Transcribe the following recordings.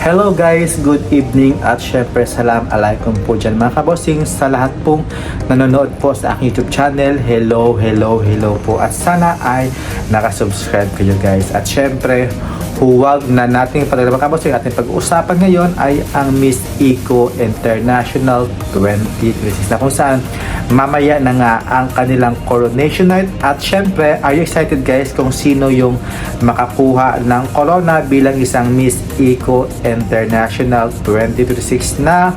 Hello guys, good evening at syempre salam alaikum po dyan mga kabossing sa lahat pong nanonood po sa aking YouTube channel. Hello po at sana ay nakasubscribe kayo guys. At syempre, huwag na nating patagal mga kabossing. Ating pag-uusapan ngayon ay ang Miss Eco International 2026 na kung saan mamaya na nga ang kanilang coronation night. At syempre, are you excited guys kung sino yung makakuha ng corona bilang isang Miss Eco International 2026 na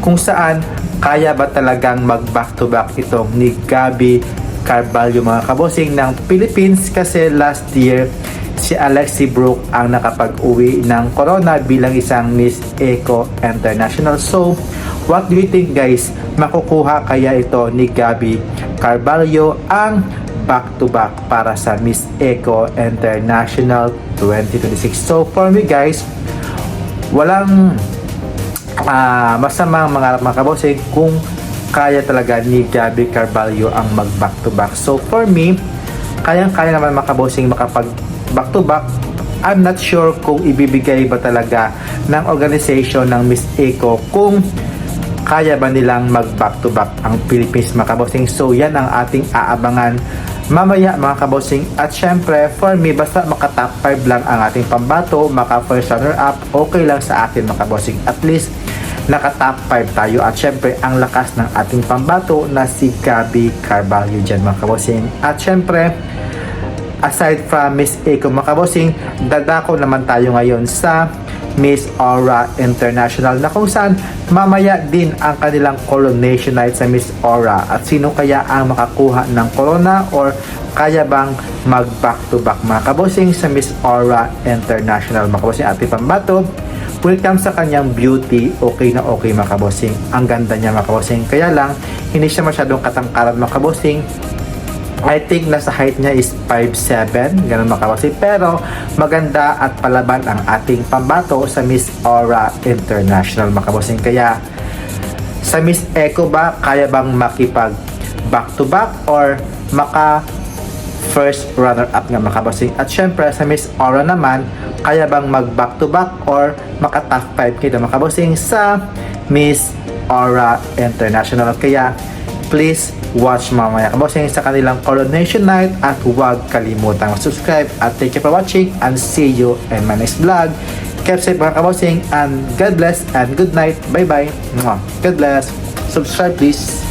kung saan kaya ba talagang mag back to back itong ni Gabby Carballo mga kabosing ng Philippines, kasi last year si Alexi Brooke ang nakapag-uwi ng corona bilang isang Miss Eco International. So what do you think guys, makukuha kaya ito ni Gabby Carballo ang back to back para sa Miss Eco International 2026? So for me guys, walang masamang mga kabosing kung kaya talaga ni Gabby Carballo ang mag back to back. So for me, kayang-kaya naman mga kabosing makapag back to back. I'm not sure kung ibibigay ba talaga ng organization ng Miss Eco kung kaya ba nilang mag back to back ang Philippines mga kabosing. So yan ang ating aabangan mamaya mga kabosing. At syempre for me, basta maka top 5 lang ang ating pambato, maka first runner up, okay lang sa akin mga kabosing. At least naka top 5 tayo. At syempre ang lakas ng ating pambato na si Gabby Carballo dyan mga kabosing. At syempre aside from Miss Eco mga kabosing, dadako naman tayo ngayon sa Miss Aura International na kung saan mamaya din ang kanilang coronation night sa Miss Aura. At sino kaya ang makakuha ng corona or kaya bang mag back to back mga kabosing sa Miss Aura International mga kabosing ating pambato. When it comes sa kanyang beauty, okay na okay mga kabosing. Ang ganda niya mga kabosing, kaya lang hindi siya masyadong katangkaran mga kabosing. I think nasa height niya is 5'7", ganun mga kabosing. Pero maganda at palaban ang ating pambato sa Miss Aura International mga kabosing. Kaya sa Miss Eco ba, kaya bang makipag back to back or maka first runner up nga mga kabosing? At syempre sa Miss Aura naman, kaya bang mag back to back or maka top 5 kita mga kabosing sa Miss Aura International? Kaya please watch mamaya kabosing sa kanilang coronation night at huwag kalimutang subscribe. At thank you for watching and see you in my next vlog. Keep safe mga kabosing and God bless and good night. Bye bye. God bless. Subscribe please.